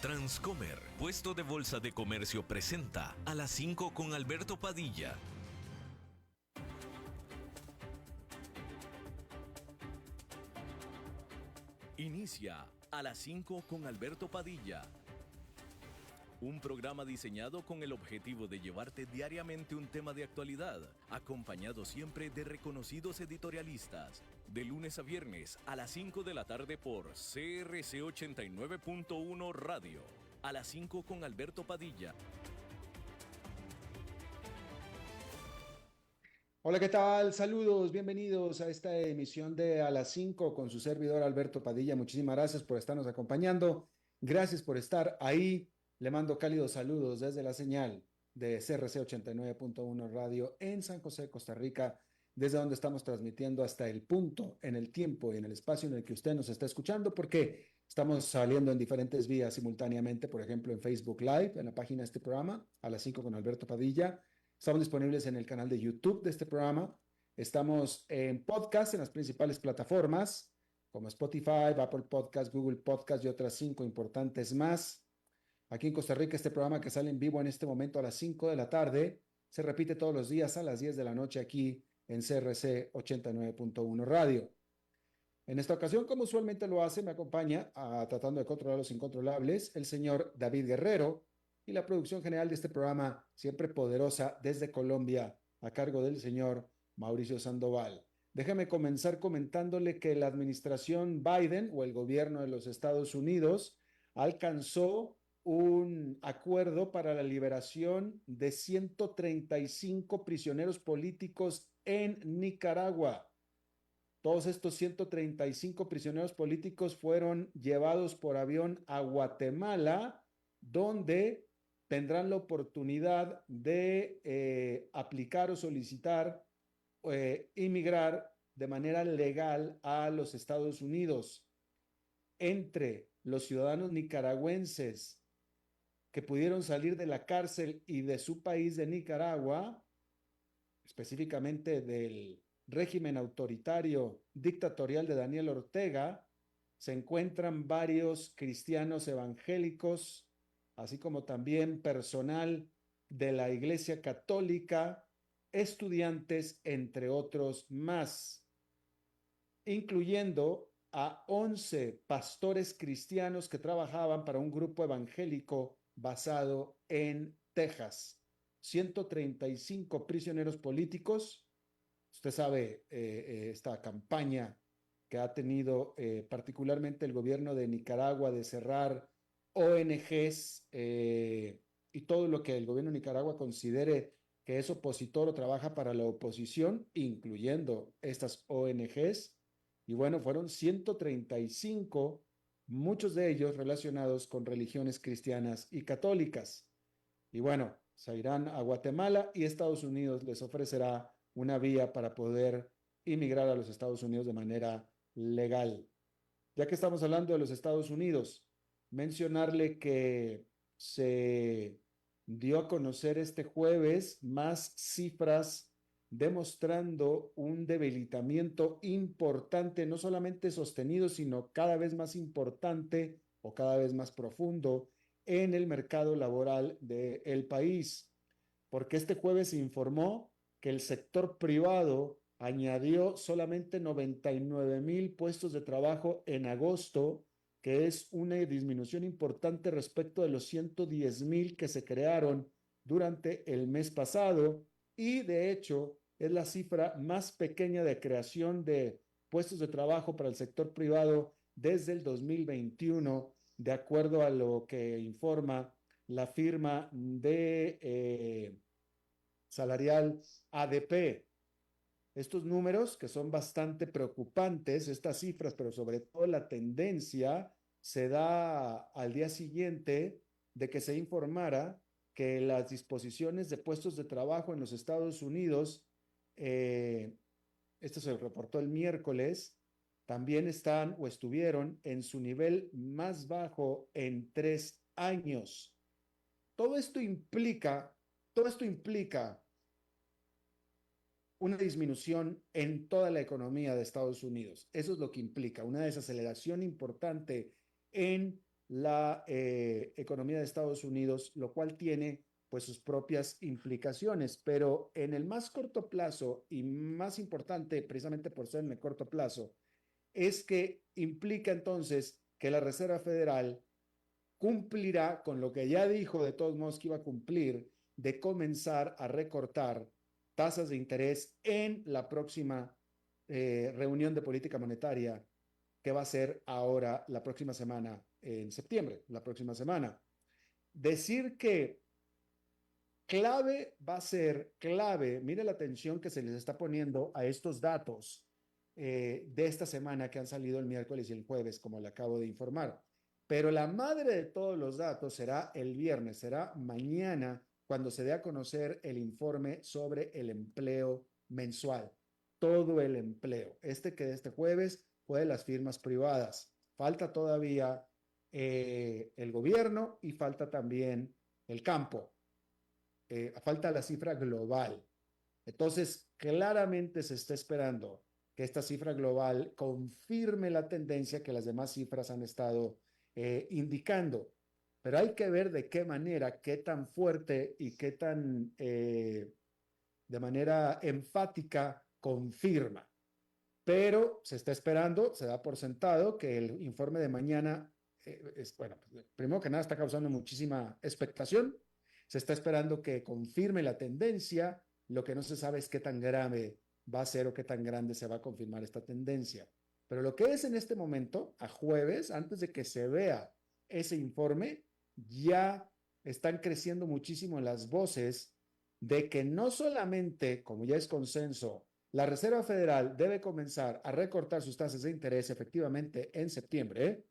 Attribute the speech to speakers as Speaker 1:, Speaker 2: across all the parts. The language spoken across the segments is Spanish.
Speaker 1: Transcomer, puesto de bolsa de comercio, presenta a las 5 con Alberto Padilla. Inicia a las 5 con Alberto Padilla. Un programa diseñado con el objetivo de llevarte diariamente un tema de actualidad, acompañado siempre de reconocidos editorialistas. De lunes a viernes a las 5 de la tarde por CRC 89.1 Radio. A las 5 con Alberto Padilla.
Speaker 2: Hola, ¿qué tal? Saludos, bienvenidos a esta emisión de A las 5 con su servidor Alberto Padilla. Muchísimas gracias por estarnos acompañando. Gracias por estar ahí. Le mando cálidos saludos desde la señal de CRC 89.1 Radio en San José, Costa Rica, desde donde estamos transmitiendo hasta el punto, en el tiempo y en el espacio en el que usted nos está escuchando, porque estamos saliendo en diferentes vías simultáneamente, por ejemplo, en Facebook Live, en la página de este programa, A las 5 con Alberto Padilla. Estamos disponibles en el canal de YouTube de este programa. Estamos en podcast en las principales plataformas como Spotify, Apple Podcast, Google Podcast y otras 5 importantes más. Aquí en Costa Rica, este programa que sale en vivo en este momento a las 5 de la tarde se repite todos los días a las 10 de la noche aquí en CRC 89.1 Radio. En esta ocasión, como usualmente lo hace, me acompaña tratando de controlar los incontrolables el señor David Guerrero, y la producción general de este programa, siempre poderosa desde Colombia, a cargo del señor Mauricio Sandoval. Déjame comenzar comentándole que la administración Biden o el gobierno de los Estados Unidos alcanzó un acuerdo para la liberación de 135 prisioneros políticos en Nicaragua. Todos estos 135 prisioneros políticos fueron llevados por avión a Guatemala, donde tendrán la oportunidad de aplicar o solicitar inmigrar de manera legal a los Estados Unidos. Entre los ciudadanos nicaragüenses que pudieron salir de la cárcel y de su país de Nicaragua, específicamente del régimen autoritario dictatorial de Daniel Ortega, se encuentran varios cristianos evangélicos, así como también personal de la Iglesia Católica, estudiantes, entre otros más, incluyendo a 11 pastores cristianos que trabajaban para un grupo evangélico basado en Texas. 135 prisioneros políticos. Usted sabe, esta campaña que ha tenido particularmente el gobierno de Nicaragua de cerrar ONGs y todo lo que el gobierno de Nicaragua considere que es opositor o trabaja para la oposición, incluyendo estas ONGs. Y bueno, fueron 135, muchos de ellos relacionados con religiones cristianas y católicas. Y bueno, se irán a Guatemala y Estados Unidos les ofrecerá una vía para poder inmigrar a los Estados Unidos de manera legal. Ya que estamos hablando de los Estados Unidos, mencionarle que se dio a conocer este jueves más cifras demostrando un debilitamiento importante, no solamente sostenido, sino cada vez más importante o cada vez más profundo en el mercado laboral del país, porque este jueves se informó que el sector privado añadió solamente 99,000 puestos de trabajo en agosto, que es una disminución importante respecto de los 110,000 que se crearon durante el mes pasado, y de hecho es la cifra más pequeña de creación de puestos de trabajo para el sector privado desde el 2021, de acuerdo a lo que informa la firma de salarial ADP. Estos números que son bastante preocupantes, estas cifras, pero sobre todo la tendencia, se da al día siguiente de que se informara que las disposiciones de puestos de trabajo en los Estados Unidos, eh, esto se reportó el miércoles, también están o estuvieron en su nivel más bajo en 3 años. Todo esto implica, todo esto implica una disminución en toda la economía de Estados Unidos. Eso es lo que implica una desaceleración importante en la economía de Estados Unidos, lo cual tiene pues sus propias implicaciones, pero en el más corto plazo y más importante, precisamente por ser en el corto plazo, es que implica entonces que la Reserva Federal cumplirá con lo que ya dijo de todos modos que iba a cumplir, de comenzar a recortar tasas de interés en la próxima reunión de política monetaria que va a ser ahora la próxima semana, en septiembre, la próxima semana. Decir que clave va a ser clave, mire la atención que se les está poniendo a estos datos de esta semana que han salido el miércoles y el jueves, como le acabo de informar. Pero la madre de todos los datos será el viernes, será mañana, cuando se dé a conocer el informe sobre el empleo mensual. Todo el empleo. Que de este jueves fue de las firmas privadas. Falta todavía el gobierno y falta también el campo. Falta la cifra global. Entonces, claramente se está esperando que esta cifra global confirme la tendencia que las demás cifras han estado indicando. Pero hay que ver de qué manera, qué tan fuerte y qué tan de manera enfática confirma. Pero se está esperando, se da por sentado que el informe de mañana bueno, primero que nada está causando muchísima expectación. Se está esperando que confirme la tendencia. Lo que no se sabe es qué tan grave va a ser o qué tan grande se va a confirmar esta tendencia. Pero lo que es en este momento, a jueves, antes de que se vea ese informe, ya están creciendo muchísimo las voces de que no solamente, como ya es consenso, la Reserva Federal debe comenzar a recortar sus tasas de interés efectivamente en septiembre,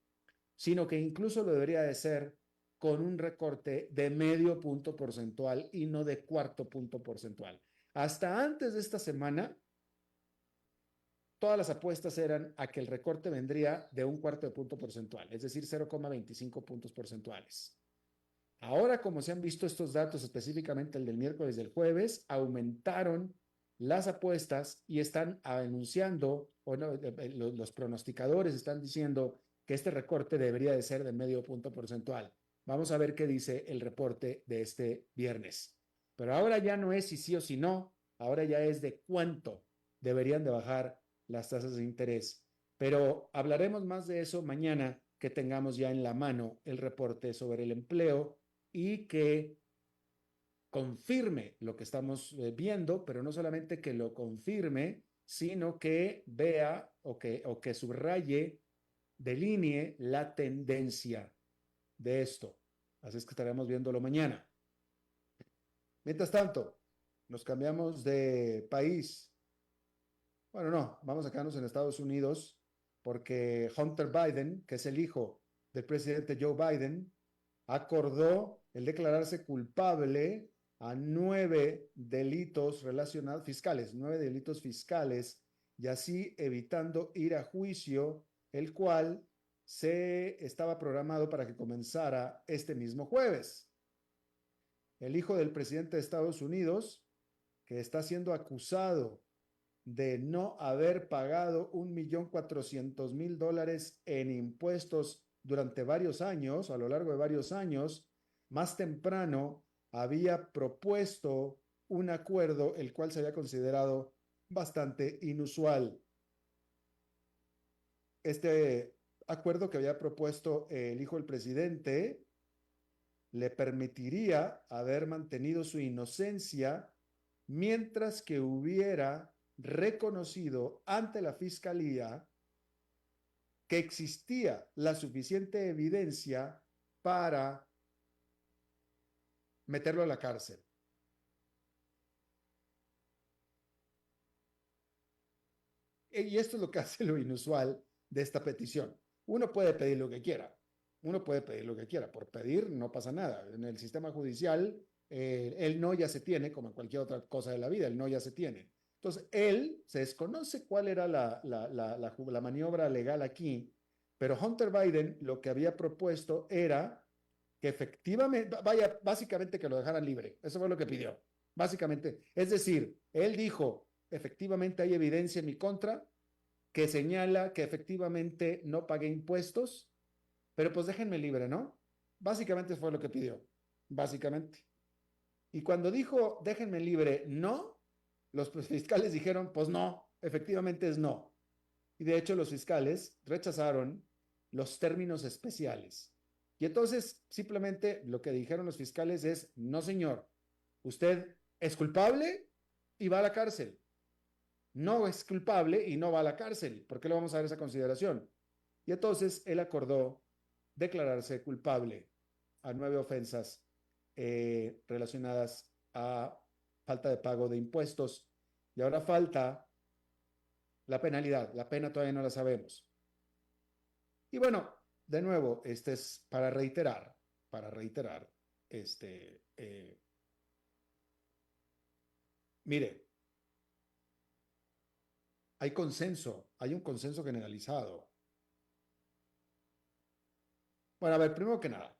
Speaker 2: sino que incluso lo debería de ser con un recorte de medio punto porcentual y no de cuarto punto porcentual. Hasta antes de esta semana, todas las apuestas eran a que el recorte vendría de un cuarto de punto porcentual, es decir, 0,25 puntos porcentuales. Ahora, como se han visto estos datos, específicamente el del miércoles y del jueves, aumentaron las apuestas y están anunciando, o no, los pronosticadores están diciendo que este recorte debería de ser de medio punto porcentual. Vamos a ver qué dice el reporte de este viernes. Pero ahora ya no es si sí o si no, ahora ya es de cuánto deberían de bajar las tasas de interés. Pero hablaremos más de eso mañana que tengamos ya en la mano el reporte sobre el empleo y que confirme lo que estamos viendo, pero no solamente que lo confirme, sino que vea o que subraye, delinee la tendencia de esto. Así es que estaremos viéndolo mañana. Mientras tanto, nos cambiamos de país. Bueno, no, vamos a quedarnos en Estados Unidos porque Hunter Biden, que es el hijo del presidente Joe Biden, acordó el declararse culpable a 9 delitos relacionados fiscales, 9 delitos fiscales, y así evitando ir a juicio, el cual se estaba programado para que comenzara este mismo jueves. El hijo del presidente de Estados Unidos, que está siendo acusado de no haber pagado $1,400,000 en impuestos durante varios años, a lo largo de varios años, más temprano había propuesto un acuerdo el cual se había considerado bastante inusual. Este acuerdo que había propuesto el hijo del presidente le permitiría haber mantenido su inocencia mientras que hubiera reconocido ante la fiscalía que existía la suficiente evidencia para meterlo a la cárcel. Y esto es lo que hace lo inusual de esta petición. Uno puede pedir lo que quiera. Uno puede pedir lo que quiera. Por pedir no pasa nada. En el sistema judicial, el no ya se tiene, como en cualquier otra cosa de la vida, el no ya se tiene. Entonces, él se desconoce cuál era la maniobra legal aquí, pero Hunter Biden lo que había propuesto era que efectivamente, vaya, básicamente que lo dejaran libre. Eso fue lo que pidió. Básicamente, es decir, él dijo, efectivamente hay evidencia en mi contra que señala que efectivamente no pagué impuestos pero pues déjenme libre, ¿no? Básicamente fue lo que pidió, básicamente. Y cuando dijo, déjenme libre, no, los fiscales dijeron, pues no, efectivamente es no. Y de hecho los fiscales rechazaron los términos especiales. Y entonces simplemente lo que dijeron los fiscales es, no señor, usted es culpable y va a la cárcel. No es culpable y no va a la cárcel. ¿Por qué le vamos a dar esa consideración? Y entonces él acordó declararse culpable a 9 ofensas relacionadas a falta de pago de impuestos. Y ahora falta la penalidad. La pena todavía no la sabemos. Y bueno, de nuevo, este es para reiterar, mire, hay un consenso generalizado. Bueno, a ver, primero que nada,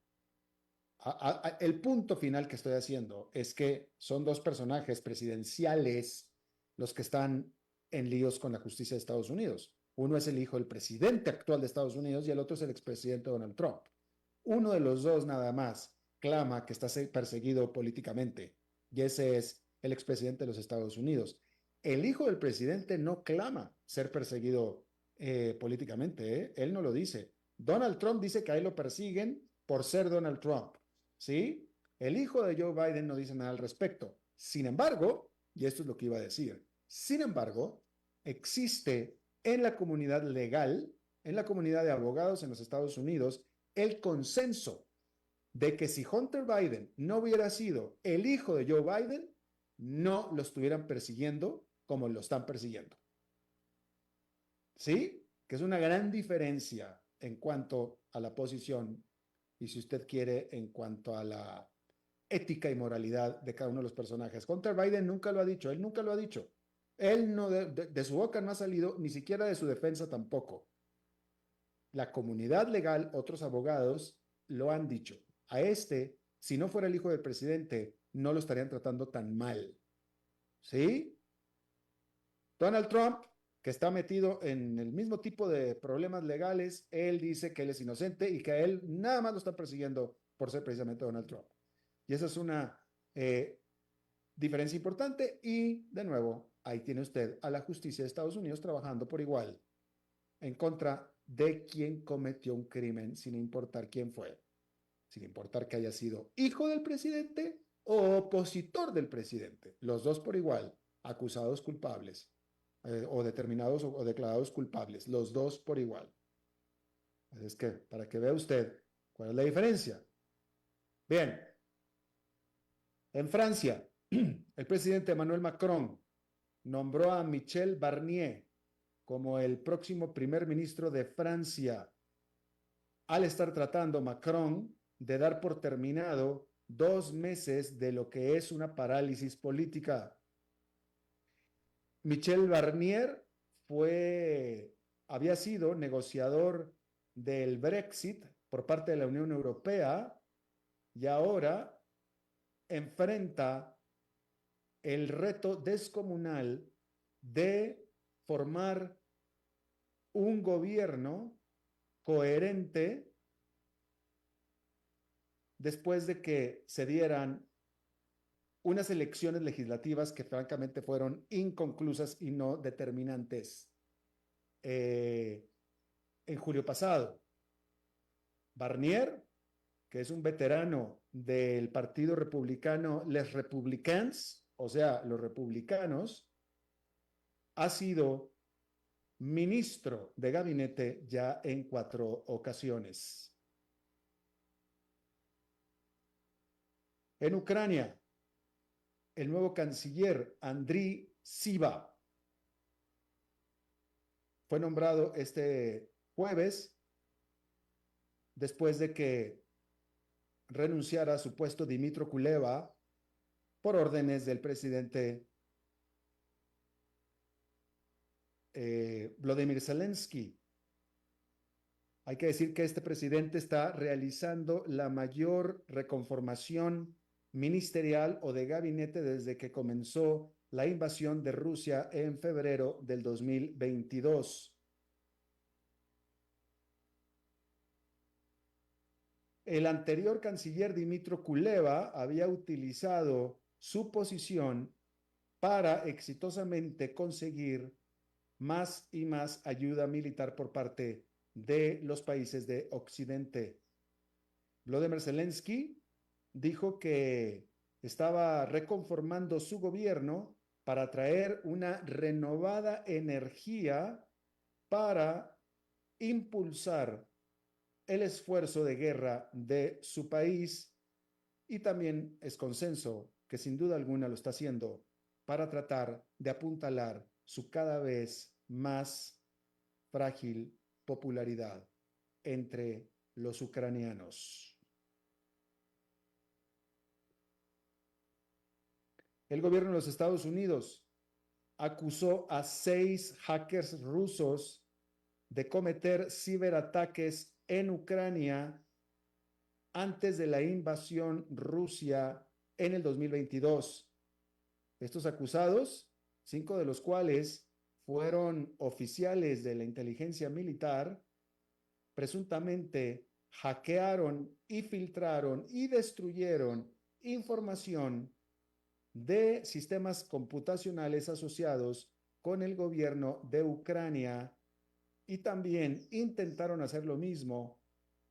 Speaker 2: el punto final que estoy haciendo es que son dos personajes presidenciales los que están en líos con la justicia de Estados Unidos. Uno es el hijo del presidente actual de Estados Unidos y el otro es el expresidente Donald Trump. Uno de los dos nada más clama que está perseguido políticamente y ese es el expresidente de los Estados Unidos. El hijo del presidente no clama ser perseguido políticamente, ¿eh? Él no lo dice. Donald Trump dice que a él lo persiguen por ser Donald Trump. ¿Sí? El hijo de Joe Biden no dice nada al respecto. Sin embargo, y esto es lo que iba a decir, sin embargo, existe en la comunidad legal, en la comunidad de abogados en los Estados Unidos, el consenso de que si Hunter Biden no hubiera sido el hijo de Joe Biden, no lo estuvieran persiguiendo como lo están persiguiendo. ¿Sí? Que es una gran diferencia en cuanto a la posición y si usted quiere, en cuanto a la ética y moralidad de cada uno de los personajes. Hunter Biden nunca lo ha dicho, él nunca lo ha dicho. Él no, de su boca no ha salido, ni siquiera de su defensa tampoco. La comunidad legal, otros abogados, lo han dicho. A este, si no fuera el hijo del presidente, no lo estarían tratando tan mal. ¿Sí? Donald Trump, que está metido en el mismo tipo de problemas legales, él dice que él es inocente y que a él nada más lo están persiguiendo por ser precisamente Donald Trump. Y esa es una diferencia importante y, de nuevo, ahí tiene usted a la justicia de Estados Unidos trabajando por igual en contra de quien cometió un crimen, sin importar quién fue, sin importar que haya sido hijo del presidente o opositor del presidente, los dos por igual, acusados culpables o determinados o declarados culpables, los dos por igual. Es que, para que vea usted cuál es la diferencia. Bien, en Francia, el presidente Emmanuel Macron nombró a Michel Barnier como el próximo primer ministro de Francia, al estar tratando Macron de dar por terminado 2 meses de lo que es una parálisis política. Michel Barnier había sido negociador del Brexit por parte de la Unión Europea y ahora enfrenta el reto descomunal de formar un gobierno coherente después de que se dieran unas elecciones legislativas que francamente fueron inconclusas y no determinantes en julio pasado. Barnier, que es un veterano del Partido Republicano, Les Républicains, o sea, los republicanos, ha sido ministro de gabinete ya en 4 ocasiones. En Ucrania, el nuevo canciller Andriy Siva fue nombrado este jueves después de que renunciara a su puesto Dmytro Kuleba por órdenes del presidente Volodymyr Zelensky. Hay que decir que este presidente está realizando la mayor reconformación ministerial o de gabinete desde que comenzó la invasión de Rusia en febrero del 2022. el anterior canciller Dimitro Kuleva había utilizado su posición para exitosamente conseguir más y más ayuda militar por parte de los países de Occidente. Volodymyr Zelensky dijo que estaba reconformando su gobierno para traer una renovada energía para impulsar el esfuerzo de guerra de su país, y también es consenso que sin duda alguna lo está haciendo para tratar de apuntalar su cada vez más frágil popularidad entre los ucranianos. El gobierno de los Estados Unidos acusó a 6 hackers rusos de cometer ciberataques en Ucrania antes de la invasión Rusia en el 2022. Estos acusados, 5 de los cuales fueron oficiales de la inteligencia militar, presuntamente hackearon y filtraron y destruyeron información de sistemas computacionales asociados con el gobierno de Ucrania, y también intentaron hacer lo mismo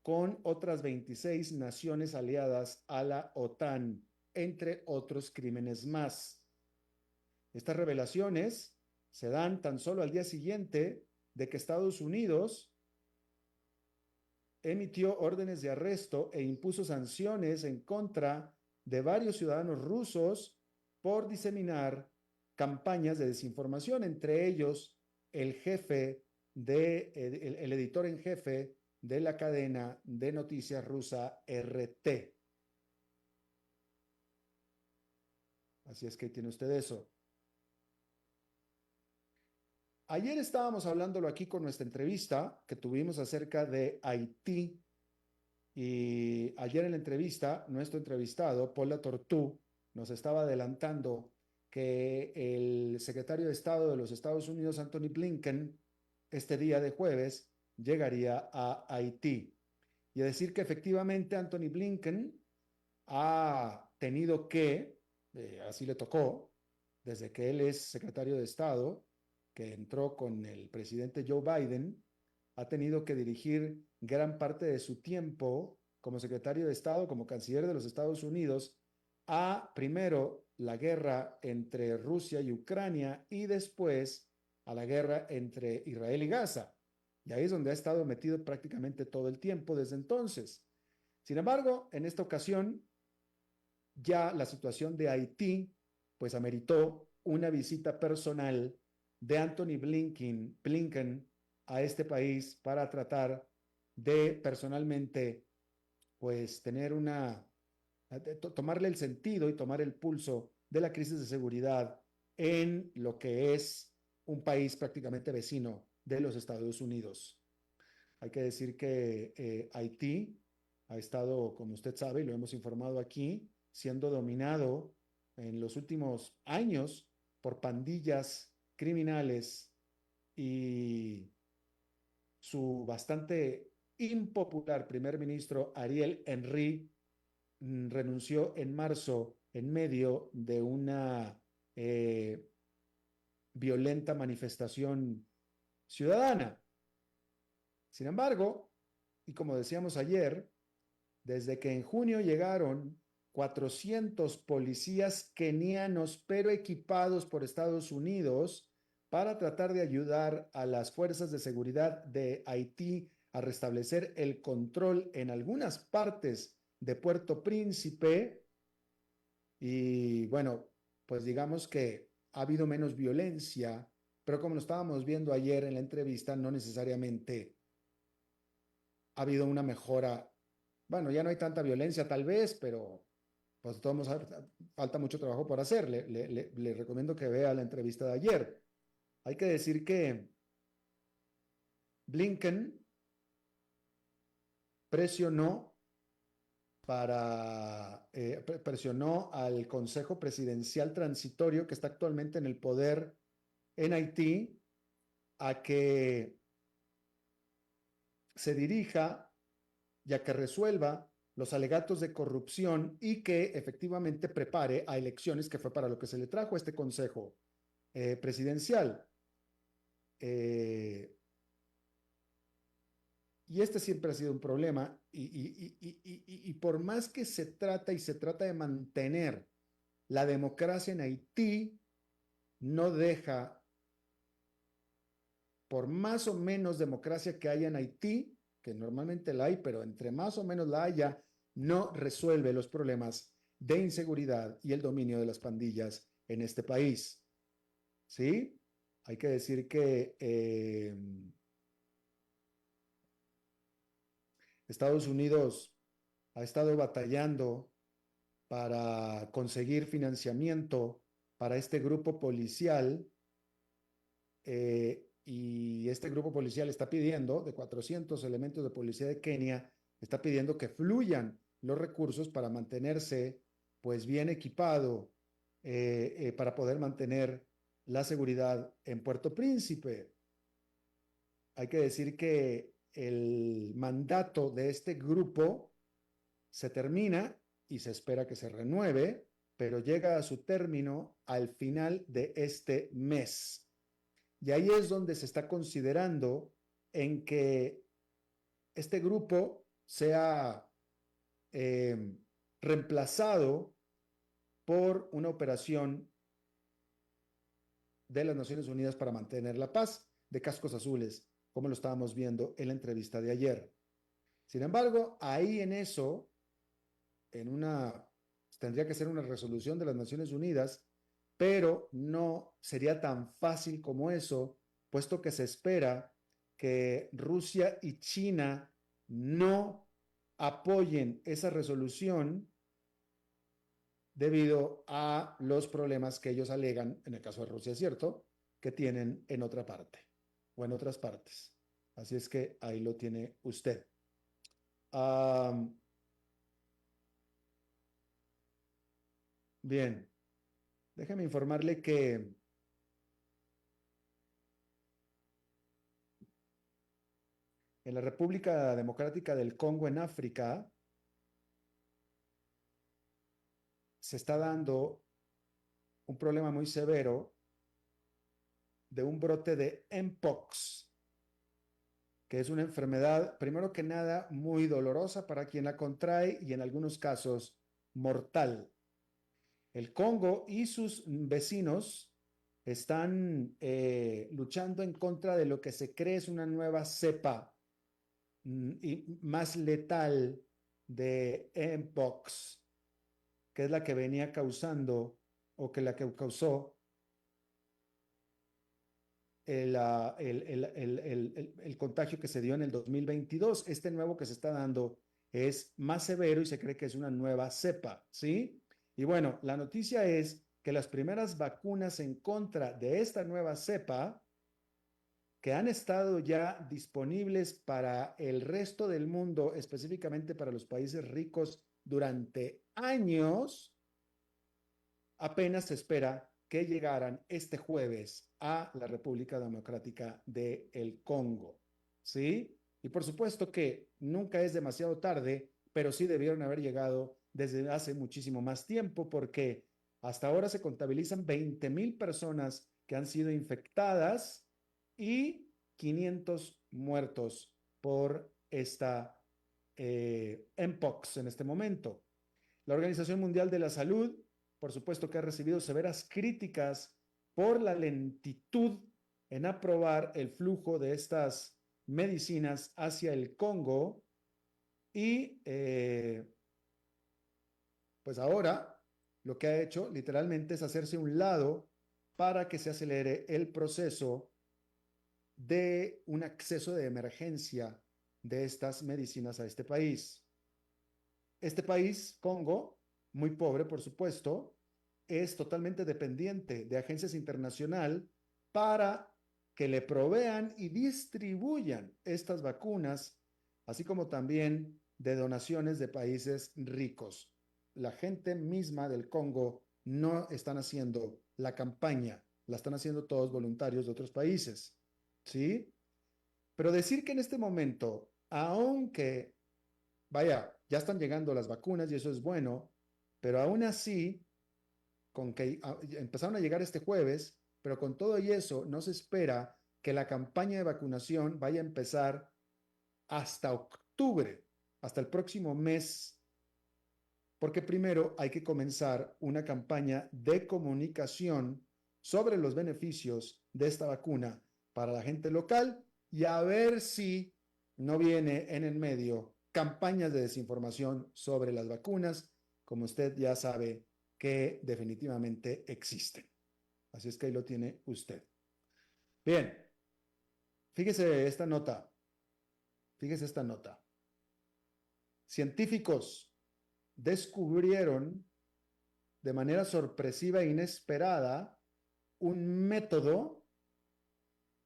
Speaker 2: con otras 26 naciones aliadas a la OTAN, entre otros crímenes más. Estas revelaciones se dan tan solo al día siguiente de que Estados Unidos emitió órdenes de arresto e impuso sanciones en contra de varios ciudadanos rusos por diseminar campañas de desinformación, entre ellos el editor en jefe de la cadena de noticias rusa RT. Así es que tiene usted eso. Ayer estábamos hablándolo aquí con nuestra entrevista que tuvimos acerca de Haití, y ayer en la entrevista, nuestro entrevistado, Paul Latortue, nos estaba adelantando que el secretario de Estado de los Estados Unidos, Anthony Blinken, este día de jueves, llegaría a Haití. Y a decir que efectivamente Anthony Blinken ha tenido que, así le tocó, desde que él es secretario de Estado, que entró con el presidente Joe Biden, ha tenido que dirigir gran parte de su tiempo como secretario de Estado, como canciller de los Estados Unidos, a primero la guerra entre Rusia y Ucrania y después a la guerra entre Israel y Gaza. Y ahí es donde ha estado metido prácticamente todo el tiempo desde entonces. Sin embargo, en esta ocasión, ya la situación de Haití, pues ameritó una visita personal de Anthony Blinken a este país para tratar de personalmente, pues, tomarle el sentido y tomar el pulso de la crisis de seguridad en lo que es un país prácticamente vecino de los Estados Unidos. Hay que decir que Haití ha estado, como usted sabe, y lo hemos informado aquí, siendo dominado en los últimos años por pandillas criminales, y su bastante impopular primer ministro Ariel Henry renunció en marzo en medio de una violenta manifestación ciudadana. Sin embargo, y como decíamos ayer, desde que en junio llegaron 400 policías kenianos, pero equipados por Estados Unidos, para tratar de ayudar a las fuerzas de seguridad de Haití a restablecer el control en algunas partes de Puerto Príncipe. Y bueno, pues digamos que ha habido menos violencia, pero como lo estábamos viendo ayer en la entrevista, no necesariamente ha habido una mejora. Bueno, ya no hay tanta violencia tal vez, pero pues todos falta mucho trabajo por hacer. Le recomiendo que vea la entrevista de ayer. Hay que decir que Blinken presionó al Consejo Presidencial Transitorio que está actualmente en el poder en Haití a que se dirija y a que resuelva los alegatos de corrupción y que efectivamente prepare a elecciones, que fue para lo que se le trajo a este consejo presidencial. Y este siempre ha sido un problema y por más que se trata de mantener la democracia en Haití, no deja, por más o menos democracia que haya en Haití, que normalmente la hay, pero entre más o menos la haya, no resuelve los problemas de inseguridad y el dominio de las pandillas en este país. ¿Sí? Hay que decir que Estados Unidos ha estado batallando para conseguir financiamiento para este grupo policial, y este grupo policial está pidiendo, de 400 elementos de policía de Kenia, está pidiendo que fluyan los recursos para mantenerse pues bien equipado, para poder mantener la seguridad en Puerto Príncipe. Hay que decir que el mandato de este grupo se termina y se espera que se renueve, pero llega a su término al final de este mes. Y ahí es donde se está considerando en que este grupo sea reemplazado por una operación de las Naciones Unidas para mantener la paz, de cascos azules, como lo estábamos viendo en la entrevista de ayer. Sin embargo, ahí en eso, tendría que ser una resolución de las Naciones Unidas, pero no sería tan fácil como eso, puesto que se espera que Rusia y China no apoyen esa resolución debido a los problemas que ellos alegan, en el caso de Rusia, es cierto, que tienen en otra parte o en otras partes. Así es que ahí lo tiene usted. Bien, déjeme informarle que en la República Democrática del Congo, en África, se está dando un problema muy severo de un brote de Mpox, que es una enfermedad, primero que nada, muy dolorosa para quien la contrae y en algunos casos mortal. El Congo y sus vecinos están luchando en contra de lo que se cree es una nueva cepa y más letal de Mpox, que es la que venía causando o que la que causó el contagio que se dio en el 2022. Este nuevo que se está dando es más severo y se cree que es una nueva cepa, ¿sí? Y bueno, la noticia es que las primeras vacunas en contra de esta nueva cepa, que han estado ya disponibles para el resto del mundo, específicamente para los países ricos durante años, apenas se espera que llegaran este jueves a la República Democrática del Congo, ¿sí? Y por supuesto que nunca es demasiado tarde, pero sí debieron haber llegado desde hace muchísimo más tiempo, porque hasta ahora se contabilizan 20,000 personas que han sido infectadas y 500 muertos por esta Mpox en este momento. La Organización Mundial de la Salud, por supuesto que ha recibido severas críticas por la lentitud en aprobar el flujo de estas medicinas hacia el Congo y pues ahora lo que ha hecho literalmente es hacerse un lado para que se acelere el proceso de un acceso de emergencia de estas medicinas a este país. Este país, Congo, muy pobre, por supuesto, es totalmente dependiente de agencias internacionales para que le provean y distribuyan estas vacunas, así como también de donaciones de países ricos. La gente misma del Congo no están haciendo la campaña, la están haciendo todos voluntarios de otros países, ¿sí? Pero decir que en este momento, aunque, vaya, Ya están llegando las vacunas y eso es bueno, pero aún así, con que empezaron a llegar este jueves, pero con todo y eso, no se espera que la campaña de vacunación vaya a empezar hasta octubre, hasta el próximo mes, porque primero hay que comenzar una campaña de comunicación sobre los beneficios de esta vacuna para la gente local y a ver si no viene en el medio campañas de desinformación sobre las vacunas, como usted ya sabe que definitivamente existen. Así es que ahí lo tiene usted. Bien, fíjese esta nota, fíjese esta nota. Científicos descubrieron de manera sorpresiva e inesperada un método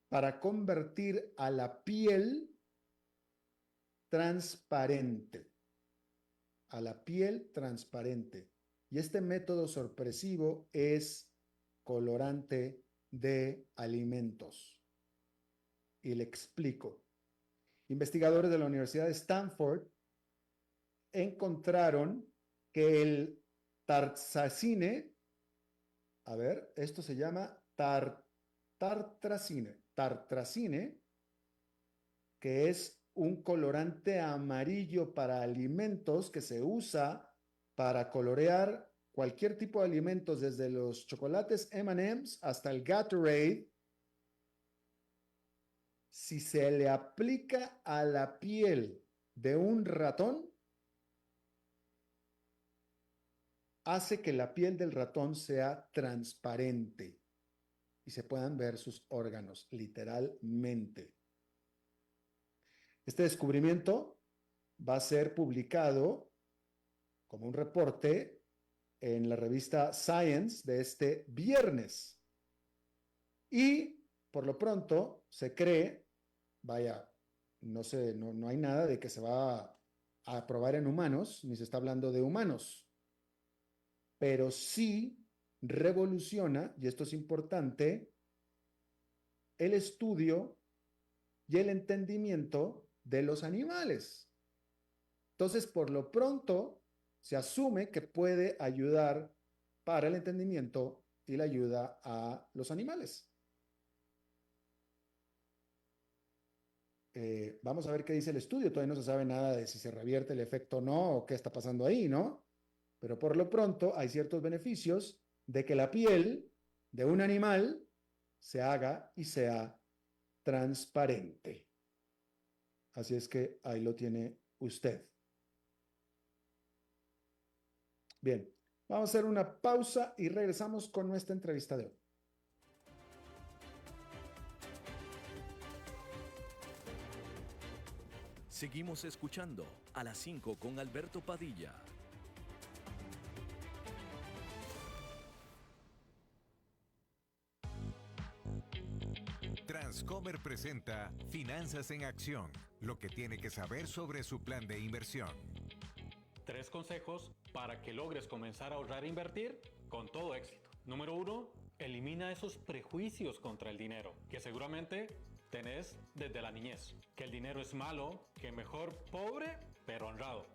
Speaker 2: para convertir a la piel transparente, a la piel transparente. Y este método sorpresivo es colorante de alimentos. Y le explico. Investigadores de la Universidad de Stanford encontraron que el tartracine, a ver, esto se llama tartracine, que es un colorante amarillo para alimentos que se usa para colorear cualquier tipo de alimentos, desde los chocolates M&M's hasta el Gatorade. Si se le aplica a la piel de un ratón, hace que la piel del ratón sea transparente y se puedan ver sus órganos, literalmente. Este descubrimiento va a ser publicado como un reporte en la revista Science de este viernes. Y por lo pronto se cree, vaya, no sé, no hay nada de que se va a probar en humanos, ni se está hablando de humanos, pero sí revoluciona, y esto es importante, el estudio y el entendimiento de los animales. Entonces, por lo pronto, se asume que puede ayudar para el entendimiento y la ayuda a los animales. Vamos a ver qué dice el estudio. Todavía no se sabe nada de si se revierte el efecto o no, o qué está pasando ahí, ¿no? Pero por lo pronto hay ciertos beneficios de que la piel de un animal se haga y sea transparente. Así es que ahí lo tiene usted. Bien, vamos a hacer una pausa y regresamos con nuestra entrevista de hoy.
Speaker 1: Seguimos escuchando a las 5 con Alberto Padilla.
Speaker 3: Transcomer presenta Finanzas en Acción, lo que tiene que saber sobre su plan de inversión.
Speaker 4: 3 consejos para que logres comenzar a ahorrar e invertir con todo éxito. Número 1, elimina esos prejuicios contra el dinero, que seguramente tenés desde la niñez. Que el dinero es malo, que mejor pobre, pero honrado.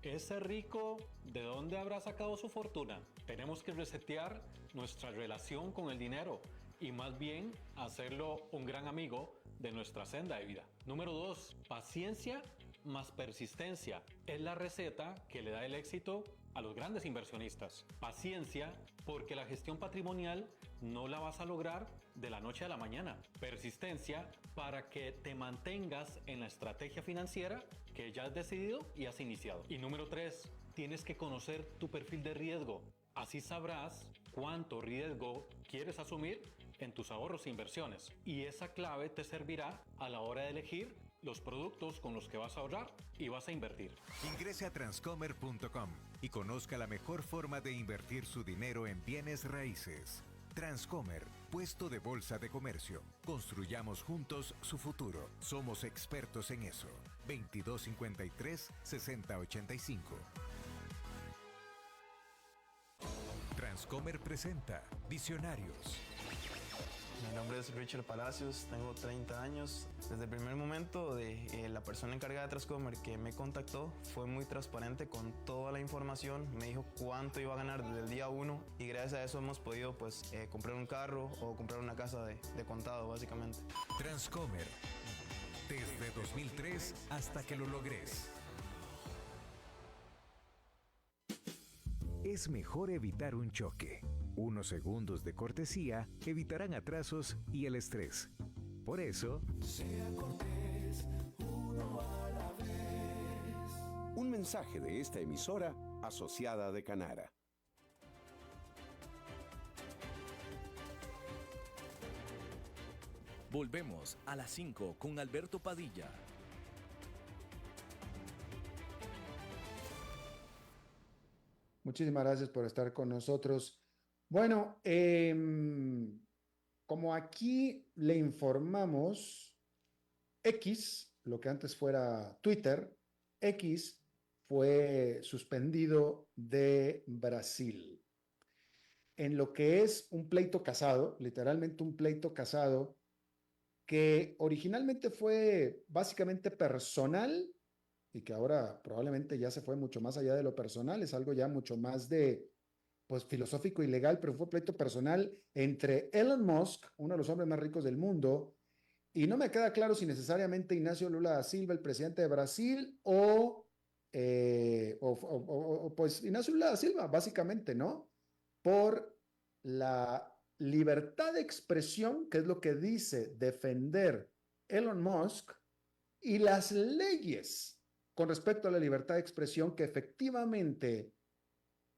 Speaker 4: Ese rico, ¿de dónde habrá sacado su fortuna? Tenemos que resetear nuestra relación con el dinero y más bien hacerlo un gran amigo de nuestra senda de vida. Número 2, paciencia más persistencia. Es la receta que le da el éxito a los grandes inversionistas. Paciencia, porque la gestión patrimonial no la vas a lograr de la noche a la mañana. Persistencia, para que te mantengas en la estrategia financiera que ya has decidido y has iniciado. Y número 3, tienes que conocer tu perfil de riesgo. Así sabrás cuánto riesgo quieres asumir en tus ahorros e inversiones. Y esa clave te servirá a la hora de elegir los productos con los que vas a ahorrar y vas a invertir.
Speaker 3: Ingrese a transcomer.com y conozca la mejor forma de invertir su dinero en bienes raíces. Transcomer, puesto de bolsa de comercio. Construyamos juntos su futuro. Somos expertos en eso. 2253-6085. Transcomer presenta Visionarios.
Speaker 5: Mi nombre es Richard Palacios, tengo 30 años. Desde el primer momento la persona encargada de Transcomer que me contactó fue muy transparente con toda la información. Me dijo cuánto iba a ganar desde el día 1 y gracias a eso hemos podido comprar un carro o comprar una casa de contado básicamente.
Speaker 3: Transcomer. Desde 2003 hasta que lo logres. Es mejor evitar un choque. Unos segundos de cortesía evitarán atrasos y el estrés. Por eso, sea cortés, uno a la vez.
Speaker 6: Un mensaje de esta emisora asociada de Canara.
Speaker 1: Volvemos a las 5 con Alberto Padilla.
Speaker 2: Muchísimas gracias por estar con nosotros. Bueno, como aquí le informamos, X, lo que antes fuera Twitter, X fue suspendido de Brasil. En lo que es un pleito casado, literalmente un pleito casado, que originalmente fue básicamente personal y que ahora probablemente ya se fue mucho más allá de lo personal, es algo ya mucho más de, pues, filosófico y legal, pero fue pleito personal entre Elon Musk, uno de los hombres más ricos del mundo, y no me queda claro si necesariamente Ignacio Lula da Silva, el presidente de Brasil, pues Ignacio Lula da Silva, básicamente, ¿no? Por la libertad de expresión, que es lo que dice defender Elon Musk, y las leyes con respecto a la libertad de expresión que efectivamente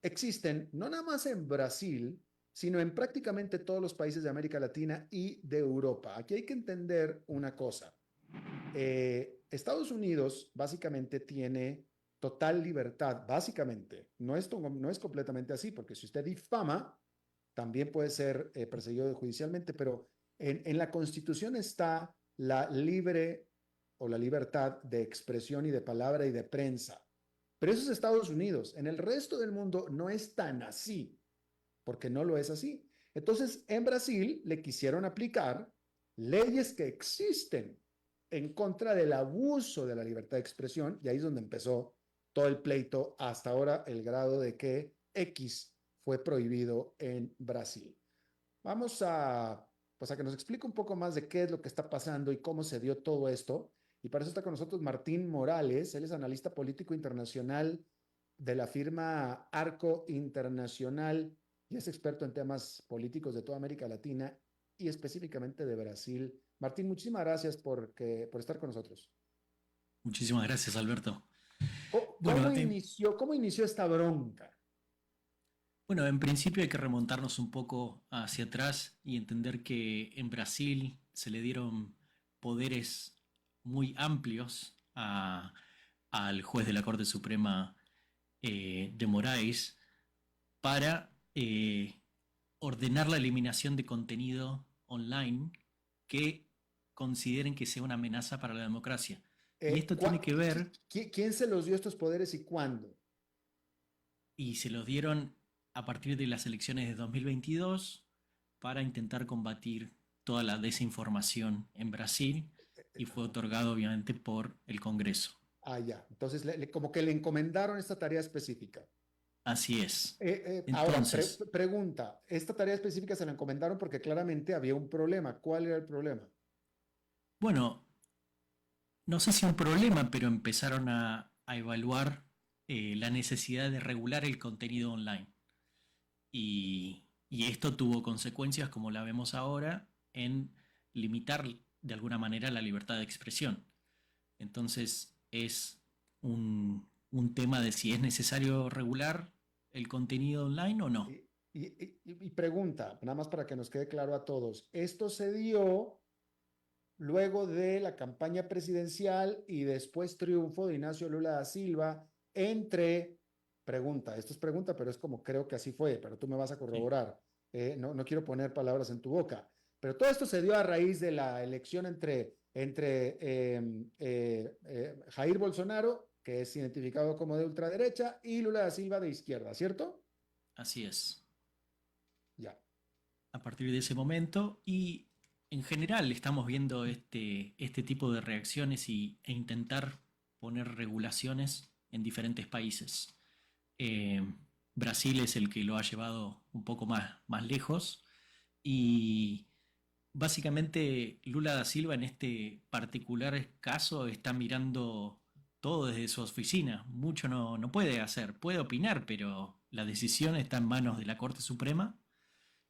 Speaker 2: existen, no nada más en Brasil, sino en prácticamente todos los países de América Latina y de Europa. Aquí hay que entender una cosa. Estados Unidos básicamente tiene total libertad, básicamente. No es completamente así, porque si usted difama, también puede ser perseguido judicialmente, pero en la Constitución está la libre o la libertad de expresión y de palabra y de prensa. Pero eso es Estados Unidos. En el resto del mundo no es tan así, porque no lo es así. Entonces, en Brasil le quisieron aplicar leyes que existen en contra del abuso de la libertad de expresión, y ahí es donde empezó todo el pleito hasta ahora, el grado de que X fue prohibido en Brasil. Vamos a que nos explique un poco más de qué es lo que está pasando y cómo se dio todo esto. Y para eso está con nosotros Martín Morales. Él es analista político internacional de la firma Arco Internacional y es experto en temas políticos de toda América Latina y específicamente de Brasil. Martín, muchísimas gracias por estar con nosotros.
Speaker 7: Muchísimas gracias, Alberto.
Speaker 2: ¿Cómo inició esta bronca?
Speaker 7: Bueno, en principio hay que remontarnos un poco hacia atrás y entender que en Brasil se le dieron poderes muy amplios al juez de la Corte Suprema de Moraes para ordenar la eliminación de contenido online que consideren que sea una amenaza para la democracia. Y esto tiene que ver...
Speaker 2: ¿Quién se los dio estos poderes y cuándo?
Speaker 7: Y se los dieron a partir de las elecciones de 2022 para intentar combatir toda la desinformación en Brasil y fue otorgado obviamente por el Congreso.
Speaker 2: Ya. Entonces como que le encomendaron esta tarea específica.
Speaker 7: Así es.
Speaker 2: Entonces, ahora, pregunta, ¿esta tarea específica se la encomendaron porque claramente había un problema? ¿Cuál era el problema?
Speaker 7: Bueno, no sé si un problema, pero empezaron a evaluar la necesidad de regular el contenido online. Y esto tuvo consecuencias, como la vemos ahora, en limitar de alguna manera la libertad de expresión. Entonces es un tema de si es necesario regular el contenido online o no.
Speaker 2: Y pregunta, nada más para que nos quede claro a todos, ¿esto se dio luego de la campaña presidencial y después triunfo de Ignacio Lula da Silva esto es pregunta, pero es como creo que así fue, pero tú me vas a corroborar. Sí. No quiero poner palabras en tu boca, pero todo esto se dio a raíz de la elección entre Jair Bolsonaro, que es identificado como de ultraderecha, y Lula da Silva de izquierda, ¿cierto?
Speaker 7: Así es.
Speaker 2: Ya.
Speaker 7: A partir de ese momento, y En general estamos viendo este tipo de reacciones e intentar poner regulaciones en diferentes países. Eh, Brasil es el que lo ha llevado un poco más lejos y básicamente Lula da Silva en este particular caso está mirando todo desde su oficina. Mucho no puede hacer, puede opinar, pero la decisión está en manos de la Corte Suprema,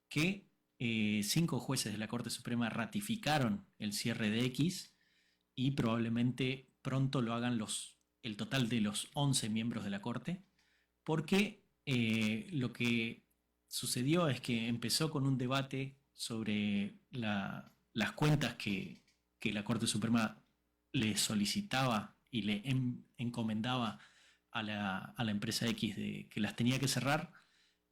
Speaker 7: que 5 jueces de la Corte Suprema ratificaron el cierre de X y probablemente pronto lo hagan el total de los 11 miembros de la Corte, porque lo que sucedió es que empezó con un debate sobre las cuentas que la Corte Suprema le solicitaba y le encomendaba a la empresa X de que las tenía que cerrar,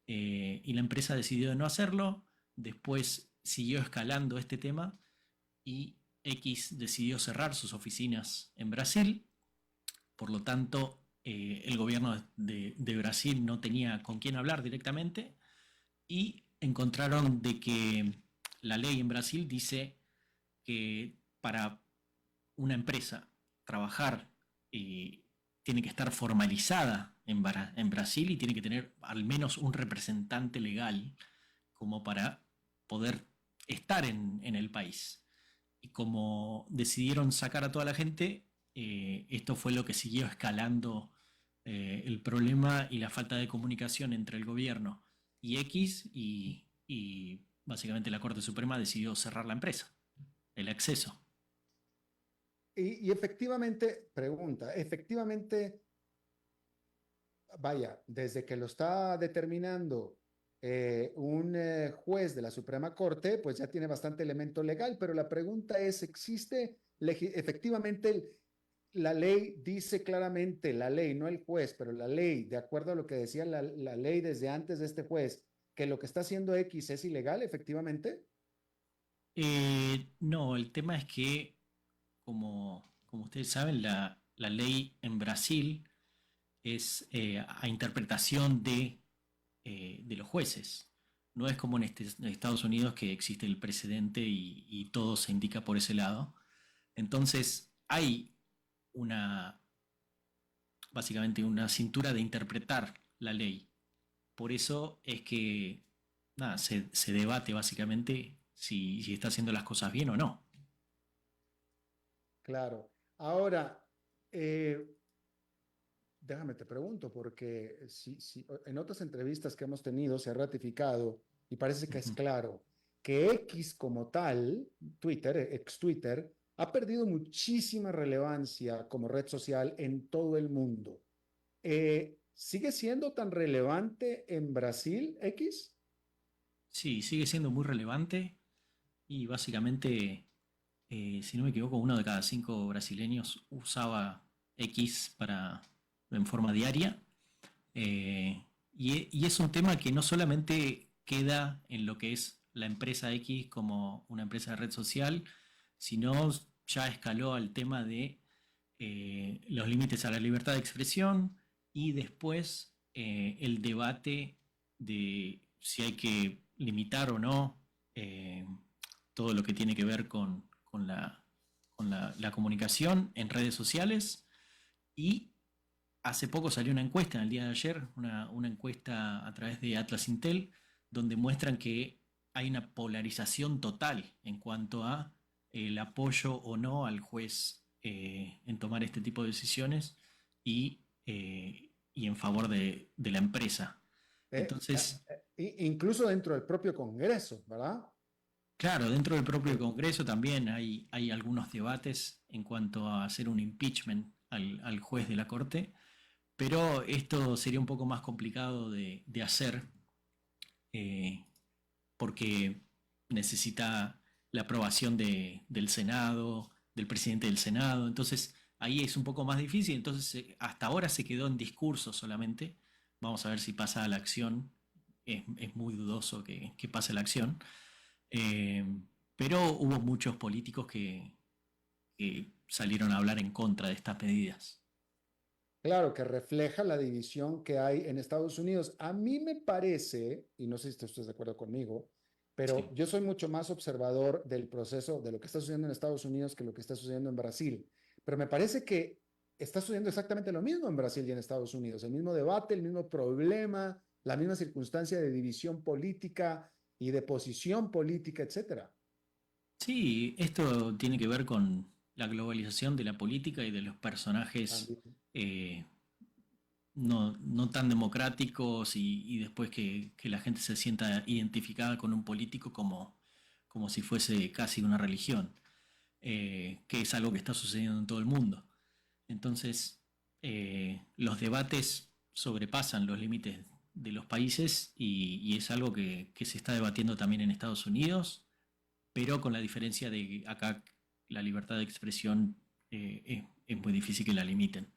Speaker 7: y la empresa decidió no hacerlo. Después siguió escalando este tema y X decidió cerrar sus oficinas en Brasil. Por lo tanto, el gobierno de Brasil no tenía con quién hablar directamente y encontraron de que la ley en Brasil dice que para una empresa trabajar tiene que estar formalizada en Brasil y tiene que tener al menos un representante legal como para poder estar en el país. Y como decidieron sacar a toda la gente, esto fue lo que siguió escalando el problema y la falta de comunicación entre el gobierno y X y básicamente la Corte Suprema decidió cerrar la empresa, el acceso.
Speaker 2: Y efectivamente, pregunta, efectivamente, vaya, desde que lo está determinando un juez de la Suprema Corte, pues ya tiene bastante elemento legal, pero la pregunta es, ¿existe efectivamente la ley dice claramente, la ley, no el juez, pero la ley, de acuerdo a lo que decía la ley desde antes de este juez, que lo que está haciendo X es ilegal, efectivamente?
Speaker 7: No, el tema es que, como ustedes saben, la ley en Brasil es a interpretación de los jueces. No es como en Estados Unidos que existe el precedente y todo se indica por ese lado. Entonces hay básicamente una cintura de interpretar la ley. Por eso es que nada, se debate básicamente si está haciendo las cosas bien o no.
Speaker 2: Claro. Ahora, déjame te pregunto, porque en otras entrevistas que hemos tenido se ha ratificado y parece que es claro que X como tal, Twitter, ex Twitter, ha perdido muchísima relevancia como red social en todo el mundo. ¿Sigue siendo tan relevante en Brasil, X?
Speaker 7: Sí, sigue siendo muy relevante y básicamente, si no me equivoco, 1 de cada 5 brasileños usaba X en forma diaria. Y es un tema que no solamente queda en lo que es la empresa X como una empresa de red social, sino ya escaló al tema de los límites a la libertad de expresión y después el debate de si hay que limitar o no todo lo que tiene que ver con la comunicación en redes sociales. Y hace poco salió una encuesta, en el día de ayer, una encuesta a través de Atlas Intel, donde muestran que hay una polarización total en cuanto a el apoyo o no al juez en tomar este tipo de decisiones y en favor de la empresa. Entonces,
Speaker 2: incluso dentro del propio Congreso, ¿verdad?
Speaker 7: claro, dentro del propio Congreso también hay algunos debates en cuanto a hacer un impeachment al juez de la Corte, pero esto sería un poco más complicado de hacer porque necesita la aprobación del Senado, del presidente del Senado, entonces ahí es un poco más difícil, entonces hasta ahora se quedó en discurso solamente, vamos a ver si pasa a la acción, es muy dudoso que pase a la acción. Pero hubo muchos políticos que salieron a hablar en contra de estas medidas.
Speaker 2: Claro, que refleja la división que hay en Estados Unidos. A mí me parece, y no sé si tú estás de acuerdo conmigo, pero
Speaker 7: Sí.
Speaker 2: yo soy mucho más observador del proceso de lo que está sucediendo en Estados Unidos que lo que está sucediendo en Brasil. Pero me parece que está sucediendo exactamente lo mismo en Brasil y en Estados Unidos, el mismo debate, el mismo problema, la misma circunstancia de división política y de posición política, etcétera.
Speaker 7: Sí, esto tiene que ver con la globalización de la política y de los personajes
Speaker 2: También.
Speaker 7: eh, no tan democráticos y después que la gente se sienta identificada con un político como si fuese casi una religión, que es algo que está sucediendo en todo el mundo. Entonces, los debates sobrepasan los límites de los países y es algo que se está debatiendo también en Estados Unidos, pero con la diferencia de que acá la libertad de expresión es muy difícil que la limiten.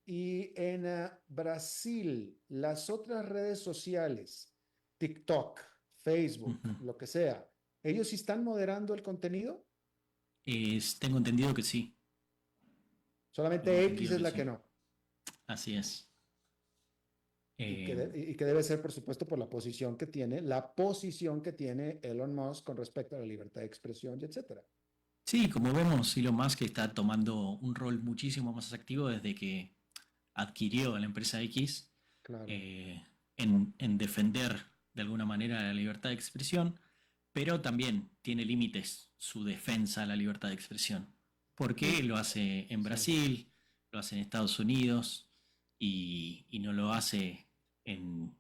Speaker 2: Y en Brasil, las otras redes sociales, TikTok, Facebook,
Speaker 7: Ujú.
Speaker 2: lo que sea, ¿ellos sí están moderando el contenido?
Speaker 7: Tengo entendido que sí, tengo
Speaker 2: Solamente X
Speaker 7: entendido
Speaker 2: es
Speaker 7: que
Speaker 2: la que
Speaker 7: sí,
Speaker 2: no.
Speaker 7: así es.
Speaker 2: Y
Speaker 7: Eh,
Speaker 2: y que debe ser, por supuesto, por la posición que tiene Elon Musk con respecto a la libertad de expresión, y etcétera.
Speaker 7: sí, como vemos, Elon Musk está tomando un rol muchísimo más activo desde que adquirió a la empresa X
Speaker 2: Claro,
Speaker 7: eh, en defender de alguna manera la libertad de expresión, pero también tiene límites su defensa a la libertad de expresión, porque
Speaker 2: y
Speaker 7: lo hace en
Speaker 2: sí,
Speaker 7: Brasil, lo hace en Estados Unidos y no lo hace en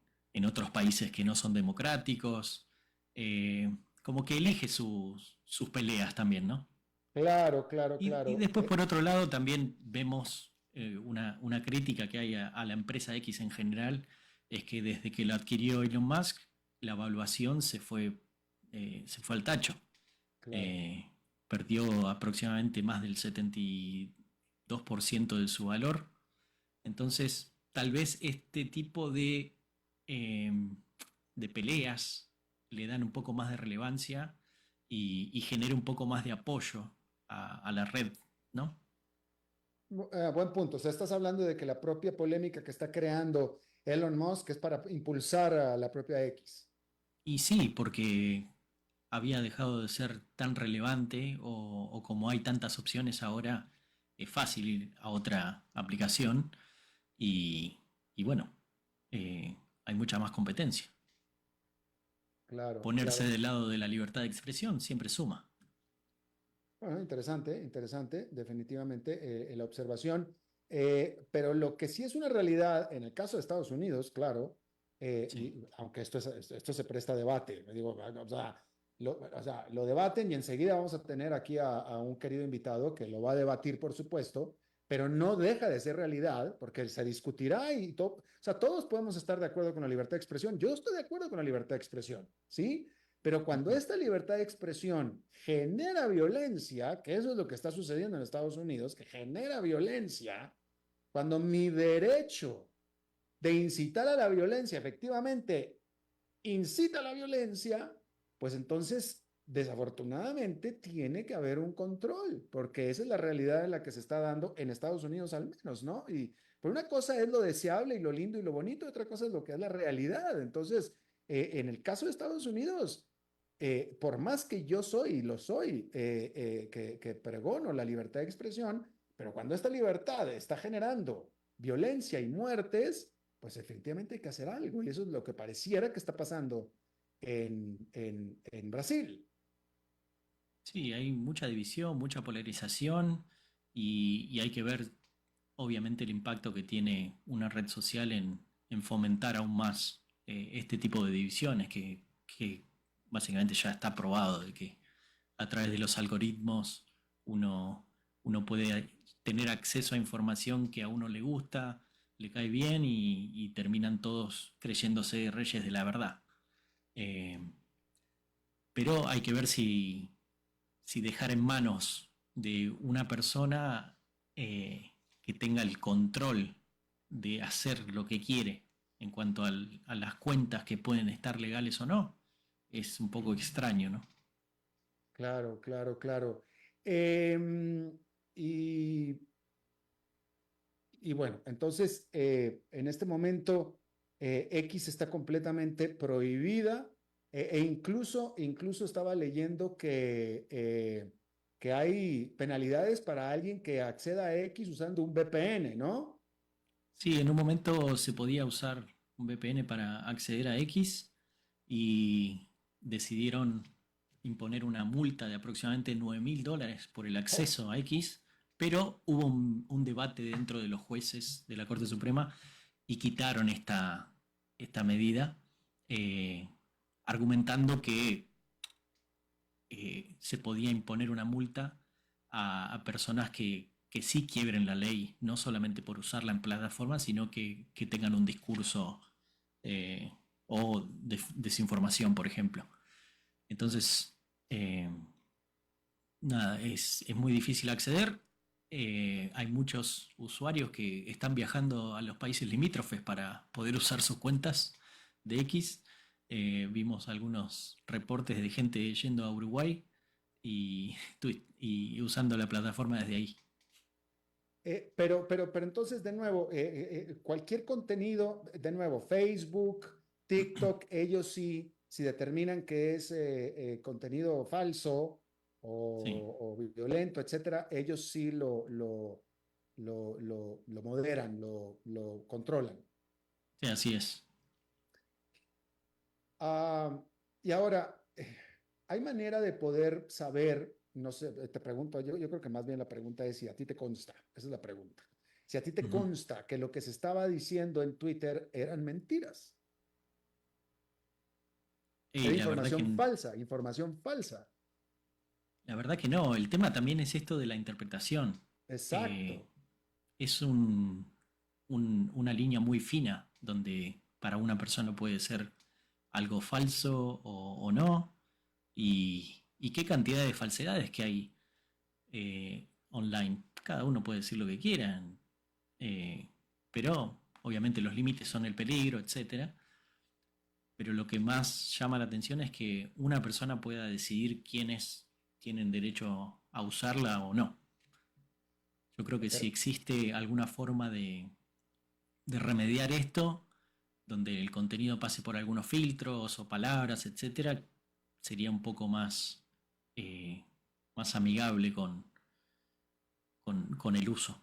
Speaker 7: otros países que no son democráticos. Como que elige sus peleas también, ¿no?
Speaker 2: claro, claro,
Speaker 7: Y
Speaker 2: claro.
Speaker 7: después, por otro lado, también vemos una crítica que hay a la empresa X en general, es que desde que lo adquirió Elon Musk, la evaluación se fue al tacho.
Speaker 2: Claro.
Speaker 7: Eh, Perdió aproximadamente más del 72% de su valor. Entonces, tal vez este tipo eh, de peleas le dan un poco más de relevancia y genera un poco más de apoyo a la red, ¿no?
Speaker 2: Buen punto. O sea, estás hablando de que la propia polémica que está creando Elon Musk es para impulsar a la propia X.
Speaker 7: Y sí, porque había dejado de ser tan relevante o como hay tantas opciones ahora, es fácil ir a otra aplicación y bueno, hay mucha más competencia.
Speaker 2: Claro,
Speaker 7: Ponerse
Speaker 2: claro.
Speaker 7: del lado de la libertad de expresión siempre suma.
Speaker 2: Bueno, interesante, interesante, definitivamente la observación. Pero lo que sí es una realidad en el caso de Estados Unidos, claro,
Speaker 7: Sí.
Speaker 2: y aunque esto se presta a debate, me digo, o sea, lo debaten y enseguida vamos a tener aquí a un querido invitado que lo va a debatir, por supuesto, pero no deja de ser realidad porque se discutirá y todo, o sea, todos podemos estar de acuerdo con la libertad de expresión. Yo estoy de acuerdo con la libertad de expresión, ¿sí? Pero cuando
Speaker 7: Ujú.
Speaker 2: esta libertad de expresión genera violencia, que eso es lo que está sucediendo en Estados Unidos, que genera violencia, cuando mi derecho de incitar a la violencia efectivamente incita a la violencia, pues entonces desafortunadamente tiene que haber un control, porque esa es la realidad en la que se está dando en Estados Unidos al menos, ¿no? Y por una cosa es lo deseable y lo lindo y lo bonito, y otra cosa es lo que es la realidad. Entonces, en el caso de Estados Unidos, por más que yo soy, y lo soy, que pregono la libertad de expresión, pero cuando esta libertad está generando violencia y muertes, pues efectivamente hay que hacer algo. Y eso es lo que pareciera que está pasando en Brasil.
Speaker 7: Sí, hay mucha división, mucha polarización y hay que ver obviamente el impacto que tiene una red social en fomentar aún más este tipo de divisiones que básicamente ya está probado de que a través de los algoritmos uno, uno puede tener acceso a información que a uno le gusta, le cae bien y terminan todos creyéndose reyes de la verdad. Eh, pero hay que ver si dejar en manos de una persona que tenga el control de hacer lo que quiere en cuanto a las cuentas que pueden estar legales o no, es un poco extraño, ¿no?
Speaker 2: Claro, claro, claro. Em, y, y bueno, entonces, en este momento, X está completamente prohibida Incluso estaba leyendo que hay penalidades para alguien que acceda a X usando un VPN, ¿no?
Speaker 7: Sí, en un momento se podía usar un VPN para acceder a X y decidieron imponer una multa de aproximadamente $9.000 por el
Speaker 2: Oh,
Speaker 7: acceso a X, pero hubo un debate dentro de los jueces de la Corte Suprema y quitaron esta medida, eh, argumentando que se podía imponer una multa a personas que sí quiebren la ley, no solamente por usarla en plataforma, sino que tengan un discurso eh, o desinformación, por ejemplo. Entonces, nada, es muy difícil acceder. Hay muchos usuarios que están viajando a los países limítrofes para poder usar sus cuentas de X. Vimos algunos reportes de gente yendo a Uruguay y, y usando la plataforma desde ahí.
Speaker 2: pero entonces, de nuevo, cualquier contenido, de nuevo, Facebook, TikTok, ellos sí, si determinan que es contenido falso
Speaker 7: Sí,
Speaker 2: o violento, etcétera, ellos sí lo moderan, lo controlan.
Speaker 7: sí, así es.
Speaker 2: Ah, y ahora, ¿hay manera de poder saber, no sé, te pregunto, yo creo que más bien la pregunta es si a ti te consta, esa es la pregunta, si a ti te
Speaker 7: Ujú.
Speaker 2: consta que lo que se estaba diciendo en Twitter eran mentiras,
Speaker 7: Y
Speaker 2: era información falsa,
Speaker 7: la verdad que no. El tema también es esto de la interpretación. Eh,
Speaker 2: exacto.
Speaker 7: es una línea muy fina donde para una persona puede ser algo falso o no. Y qué cantidad de falsedades que hay online. Cada uno puede decir lo que quiera, eh, pero obviamente los límites son el peligro, etcétera. Pero lo que más llama la atención es que una persona pueda decidir quiénes tienen derecho a usarla o no. Yo creo que si
Speaker 2: Pero,
Speaker 7: existe alguna forma de remediar esto, donde el contenido pase por algunos filtros o palabras, etcétera, sería un poco eh, más amigable con el uso.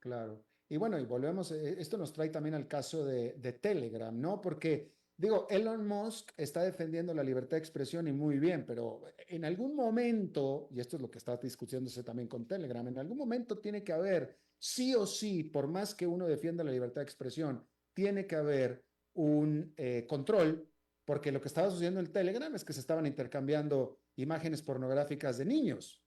Speaker 2: claro. Y bueno, y volvemos, esto nos trae también al caso de Telegram, ¿no? Porque, digo, Elon Musk está defendiendo la libertad de expresión y muy bien, pero en algún momento, y esto es lo que está discutiéndose también con Telegram, en algún momento tiene que haber, sí o sí, por más que uno defienda la libertad de expresión, tiene que haber un control, porque lo que estaba sucediendo en Telegram es que se estaban intercambiando imágenes pornográficas de niños,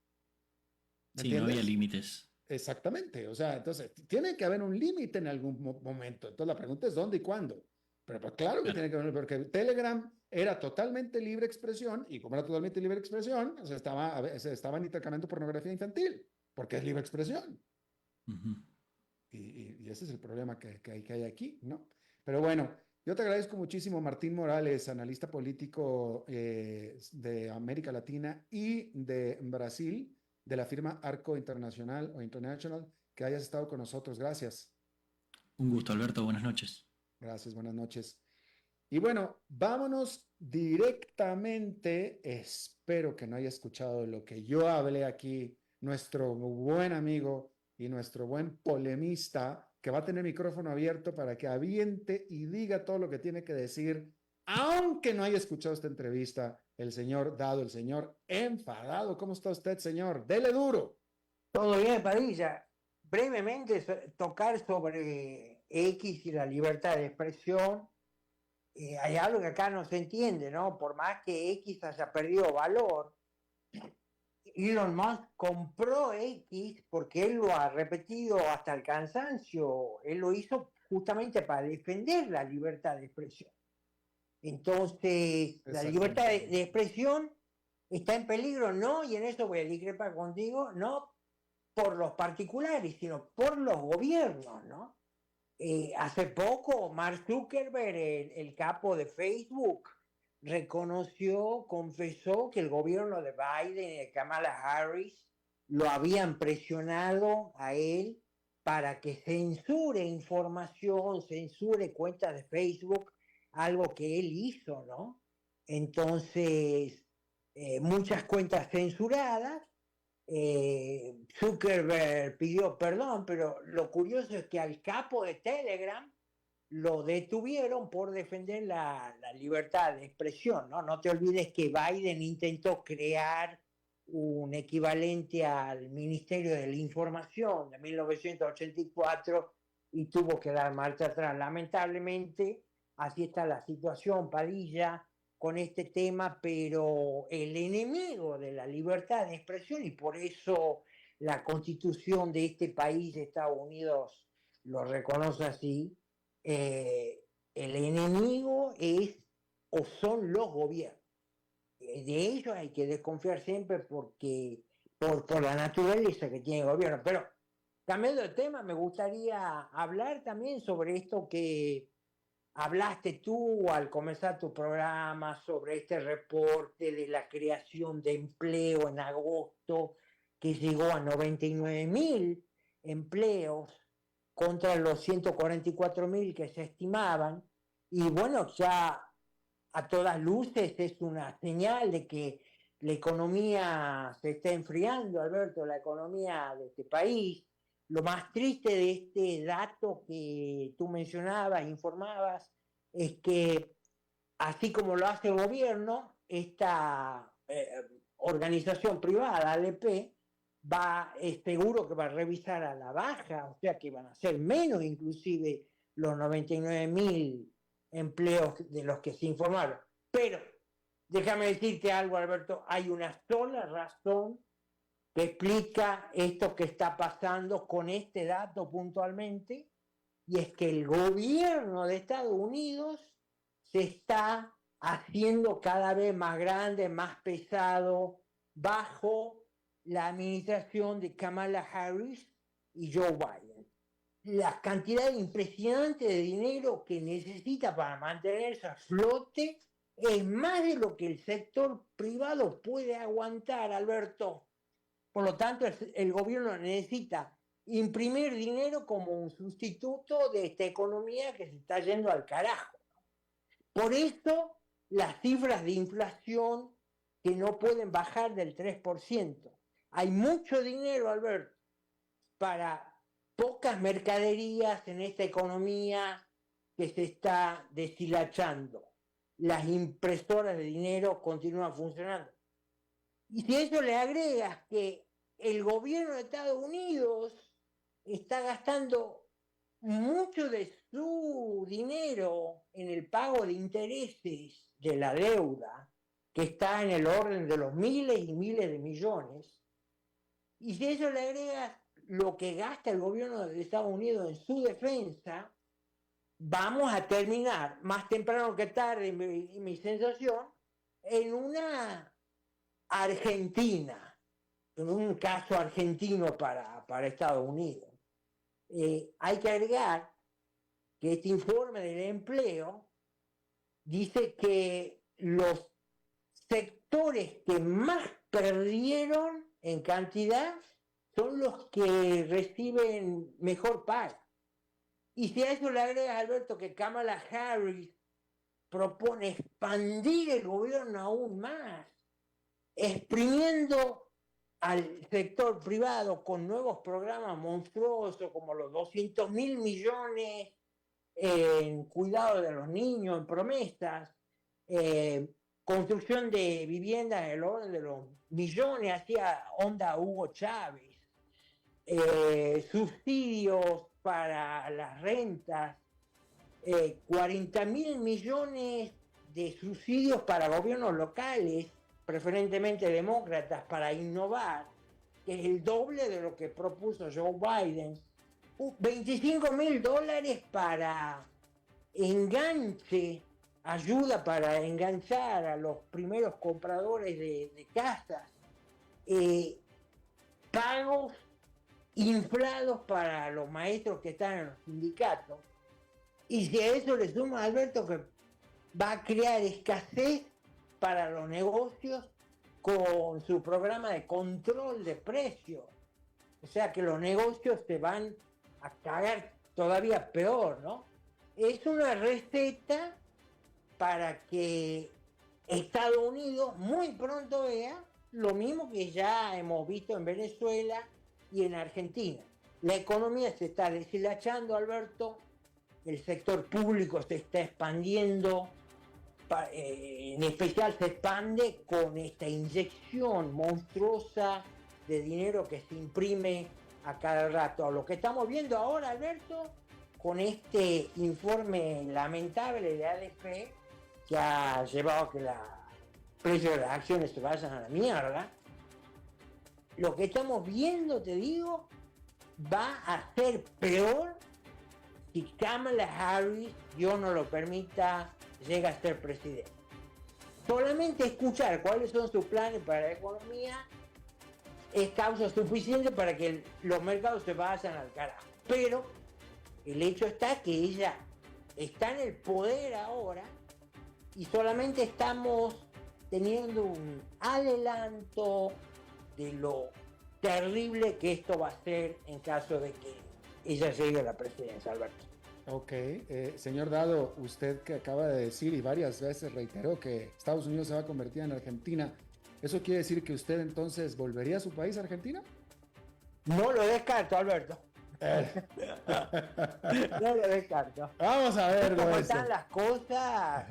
Speaker 2: ¿me
Speaker 7: Sí, no había
Speaker 2: entiendes?
Speaker 7: límites.
Speaker 2: Exactamente, o sea, entonces tiene que haber un límite en algún momento. Entonces la pregunta es dónde y cuándo. Pero pues, claro que
Speaker 7: Claro.
Speaker 2: tiene que haber, porque Telegram era totalmente libre expresión y como era totalmente libre expresión, o sea, se estaban intercambiando pornografía infantil, porque es libre expresión.
Speaker 7: Ujú.
Speaker 2: Y ese es el problema que hay aquí, ¿no? Pero bueno, yo te agradezco muchísimo, Martín Morales, analista político de América Latina y de Brasil, de la firma Arco Internacional o International, que hayas estado con nosotros. Gracias.
Speaker 7: Un gusto, Alberto. Buenas noches.
Speaker 2: Gracias, buenas noches. Y bueno, vámonos directamente. Espero que no haya escuchado lo que yo hablé aquí, nuestro buen amigo y nuestro buen polemista, que va a tener micrófono abierto para que aviente y diga todo lo que tiene que decir, aunque no haya escuchado esta entrevista, el señor Dado, el señor enfadado. ¿Cómo está usted, señor? Dele duro.
Speaker 8: Todo bien, Padilla. Brevemente tocar sobre X y la libertad de expresión. Hay algo que acá no se entiende, ¿no? Por más que X haya perdido valor, Elon Musk compró X porque él lo ha repetido hasta el cansancio. Él lo hizo justamente para defender la libertad de expresión. Entonces, la libertad
Speaker 2: Exactamente.
Speaker 8: de expresión está en peligro, ¿no? Y en eso voy a discrepar contigo, no por los particulares, sino por los gobiernos, ¿no? Hace poco, Mark Zuckerberg, el capo de Facebook, reconoció, confesó que el gobierno de Biden y de Kamala Harris lo habían presionado a él para que censure información, censure cuentas de Facebook, algo que él hizo, ¿no? entonces muchas cuentas censuradas. Zuckerberg pidió perdón, pero lo curioso es que al capo de Telegram lo detuvieron por defender la libertad de expresión, ¿no? No te olvides que Biden intentó crear un equivalente al Ministerio de la Información de 1984 y tuvo que dar marcha atrás. Lamentablemente, así está la situación, Padilla, con este tema, pero el enemigo de la libertad de expresión, y por eso la Constitución de este país, de Estados Unidos, lo reconoce así, el enemigo es o son los gobiernos. De ellos hay que desconfiar siempre porque por la naturaleza que tiene el gobierno. Pero cambiando de tema, me gustaría hablar también sobre esto que hablaste tú al comenzar tu programa, sobre este reporte de la creación de empleo en agosto, que llegó a 99.000 empleos contra los 144.000 que se estimaban. Y bueno, ya a todas luces es una señal de que la economía se está enfriando, Alberto, la economía de este país. Lo más triste de este dato que tú mencionabas, informabas, es que así como lo hace el gobierno, esta organización privada, ADP, es seguro que va a revisar a la baja, o sea que van a ser menos inclusive los 99.000 empleos de los que se informaron. Pero déjame decirte algo, Alberto, hay una sola razón que explica esto que está pasando con este dato puntualmente, y es que el gobierno de Estados Unidos se está haciendo cada vez más grande, más pesado, bajo la administración de Kamala Harris y Joe Biden. La cantidad impresionante de dinero que necesita para mantenerse a flote es más de lo que el sector privado puede aguantar, Alberto. Por lo tanto, el gobierno necesita imprimir dinero como un sustituto de esta economía que se está yendo al carajo. Por eso, las cifras de inflación que no pueden bajar del 3%. Hay mucho dinero, Alberto, para pocas mercaderías en esta economía que se está deshilachando. Las impresoras de dinero continúan funcionando. Y si a eso le agregas que el gobierno de Estados Unidos está gastando mucho de su dinero en el pago de intereses de la deuda, que está en el orden de los miles y miles de millones, y si a eso le agregas lo que gasta el gobierno de Estados Unidos en su defensa, vamos a terminar, más temprano que tarde, mi sensación, en una Argentina, en un caso argentino para Estados Unidos. Hay que agregar que este informe del empleo dice que los sectores que más perdieron en cantidad son los que reciben mejor paga. Y si a eso le agregas, Alberto, que Kamala Harris propone expandir el gobierno aún más, exprimiendo al sector privado con nuevos programas monstruosos como los 200.000 millones en cuidado de los niños, en promesas, construcción de viviendas en el orden de los millones, hacía onda Hugo Chávez, subsidios para las rentas, 40.000 millones de subsidios para gobiernos locales, preferentemente demócratas, para innovar, que es el doble de lo que propuso Joe Biden. $25.000 para enganche, ayuda para enganchar a los primeros compradores de casas, pagos inflados para los maestros que están en los sindicatos. Y si a eso le suma, Alberto, que va a crear escasez para los negocios con su programa de control de precios. O sea que los negocios se van a cagar todavía peor, ¿no? Es una receta para que Estados Unidos muy pronto vea lo mismo que ya hemos visto en Venezuela y en Argentina. La economía se está deshilachando, Alberto, el sector público se está expandiendo, en especial se expande con esta inyección monstruosa de dinero que se imprime a cada rato. Lo que estamos viendo ahora, Alberto, con este informe lamentable de ADP, que ha llevado a que los precios de las acciones se vayan a la mierda, lo que estamos viendo, te digo, va a ser peor si Kamala Harris, Dios no lo permita, llega a ser presidente. Solamente escuchar cuáles son sus planes para la economía es causa suficiente para que los mercados se vayan al carajo. Pero el hecho está que ella está en el poder ahora y solamente estamos teniendo un adelanto de lo terrible que esto va a ser en caso de que ella llegue a la presidencia, Alberto.
Speaker 2: Ok, señor Dado, usted que acaba de decir y varias veces reiteró que Estados Unidos se va a convertir en Argentina, ¿eso quiere decir que usted entonces volvería a su país, Argentina?
Speaker 8: No lo descarto, Alberto. No lo descarto.
Speaker 2: Vamos a ver,
Speaker 8: ¿Cómo están las cosas?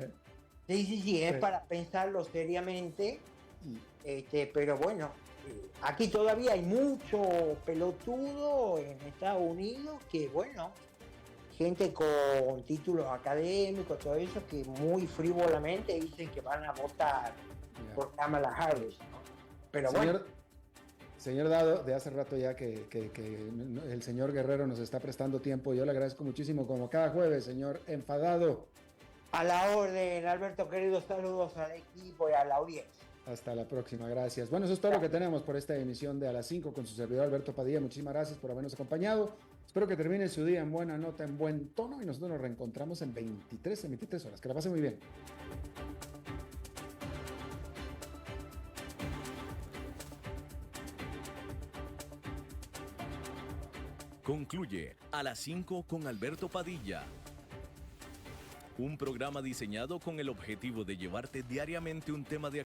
Speaker 8: Sí, es para pensarlo seriamente. Pero bueno, aquí todavía hay mucho pelotudo en Estados Unidos que, bueno, gente con títulos académicos, todo eso, que muy frívolamente dicen que van a votar por Kamala Harris, ¿no? Pero bueno.
Speaker 2: Señor Dado, de hace rato ya que el señor Guerrero nos está prestando tiempo, yo le agradezco muchísimo, como cada jueves, señor Enfadado.
Speaker 8: A la orden, Alberto, queridos saludos al equipo y a la audiencia.
Speaker 2: Hasta la próxima, gracias. Bueno, eso es todo lo que tenemos por esta emisión de A las 5 con su servidor Alberto Padilla. Muchísimas gracias por habernos acompañado. Espero que termine su día en buena nota, en buen tono, y nosotros nos reencontramos en 23 horas. Que la pasen muy bien.
Speaker 1: Concluye A las 5 con Alberto Padilla. Un programa diseñado con el objetivo de llevarte diariamente un tema de